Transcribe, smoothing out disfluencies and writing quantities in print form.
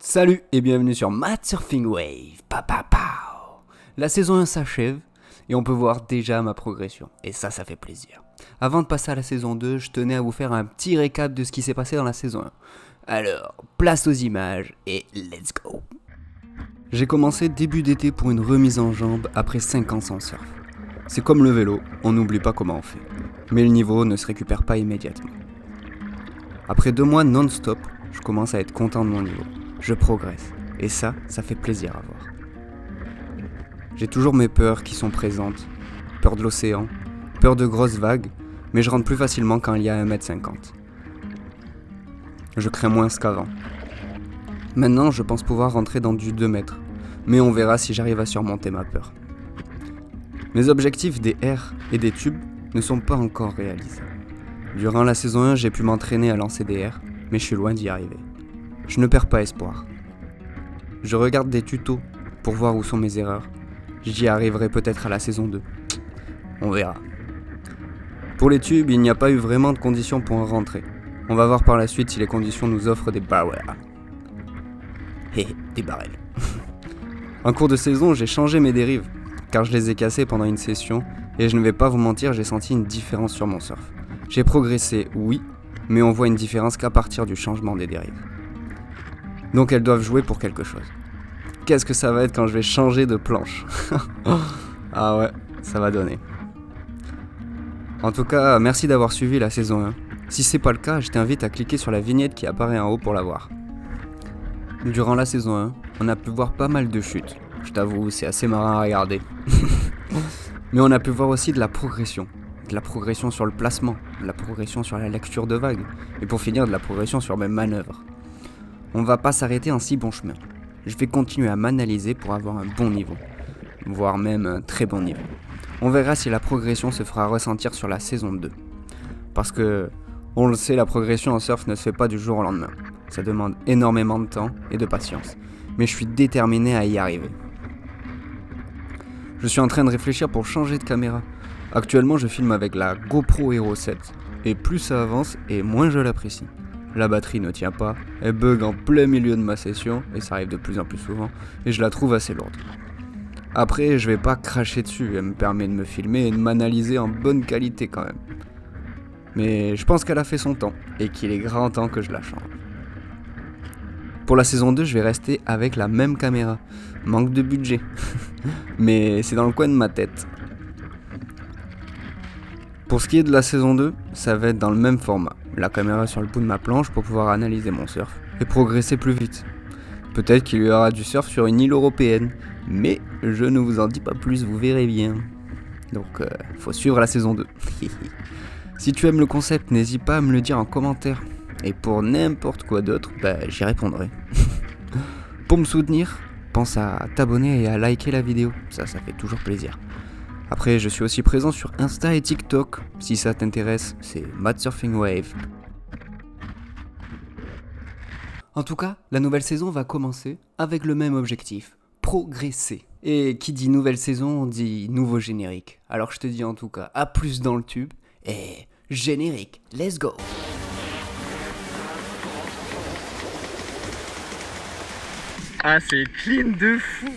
Salut et bienvenue sur Mad Surfing Wave. La saison 1 s'achève et on peut voir déjà ma progression. Et ça fait plaisir. Avant de passer à la saison 2, je tenais à vous faire un petit récap de ce qui s'est passé dans la saison 1. Alors, place aux images et let's go. J'ai commencé début d'été pour une remise en jambes après 5 ans sans surf. C'est comme le vélo, on n'oublie pas comment on fait. Mais le niveau ne se récupère pas immédiatement. Après 2 mois non-stop, je commence à être content de mon niveau. Je progresse, et ça fait plaisir à voir. J'ai toujours mes peurs qui sont présentes, peur de l'océan, peur de grosses vagues, mais je rentre plus facilement quand il y a 1,50 m. Je crains moins qu'avant. Maintenant, je pense pouvoir rentrer dans du 2 mètres, mais on verra si j'arrive à surmonter ma peur. Mes objectifs des airs et des tubes ne sont pas encore réalisés. Durant la saison 1, j'ai pu m'entraîner à lancer des airs, mais je suis loin d'y arriver. Je ne perds pas espoir. Je regarde des tutos pour voir où sont mes erreurs. J'y arriverai peut-être à la saison 2. On verra. Pour les tubes, il n'y a pas eu vraiment de conditions pour en rentrer. On va voir par la suite si les conditions nous offrent des barrels. Des barrels. En cours de saison, j'ai changé mes dérives, car je les ai cassées pendant une session, et je ne vais pas vous mentir, j'ai senti une différence sur mon surf. J'ai progressé, oui, mais on voit une différence qu'à partir du changement des dérives. Donc elles doivent jouer pour quelque chose. Qu'est-ce que ça va être quand je vais changer de planche? Ah ouais, ça va donner. En tout cas, merci d'avoir suivi la saison 1. Si c'est pas le cas, je t'invite à cliquer sur la vignette qui apparaît en haut pour la voir. Durant la saison 1, on a pu voir pas mal de chutes. Je t'avoue, c'est assez marrant à regarder. Mais on a pu voir aussi de la progression. De la progression sur le placement, de la progression sur la lecture de vagues, et pour finir, de la progression sur mes manœuvres. On va pas s'arrêter en si bon chemin. Je vais continuer à m'analyser pour avoir un bon niveau, voire même un très bon niveau. On verra si la progression se fera ressentir sur la saison 2. Parce que, on le sait, la progression en surf ne se fait pas du jour au lendemain. Ça demande énormément de temps et de patience. Mais je suis déterminé à y arriver. Je suis en train de réfléchir pour changer de caméra. Actuellement, je filme avec la GoPro Hero 7. Et plus ça avance, et moins je l'apprécie. La batterie ne tient pas, elle bug en plein milieu de ma session, et ça arrive de plus en plus souvent, et je la trouve assez lourde. Après, je vais pas cracher dessus, elle me permet de me filmer et de m'analyser en bonne qualité quand même. Mais je pense qu'elle a fait son temps, et qu'il est grand temps que je la change. Pour la saison 2, je vais rester avec la même caméra. Manque de budget. Mais c'est dans le coin de ma tête. Pour ce qui est de la saison 2, ça va être dans le même format. La caméra sur le bout de ma planche pour pouvoir analyser mon surf et progresser plus vite. Peut-être qu'il y aura du surf sur une île européenne, mais je ne vous en dis pas plus, vous verrez bien. Donc, faut suivre la saison 2. Si tu aimes le concept, n'hésite pas à me le dire en commentaire. Et pour n'importe quoi d'autre, j'y répondrai. Pour me soutenir, pense à t'abonner et à liker la vidéo, ça fait toujours plaisir. Après, je suis aussi présent sur Insta et TikTok. Si ça t'intéresse, c'est Mad Surfing Wave. En tout cas, la nouvelle saison va commencer avec le même objectif, progresser. Et qui dit nouvelle saison, dit nouveau générique. Alors je te dis en tout cas, à plus dans le tube, et générique, let's go! Ah, c'est clean de fou!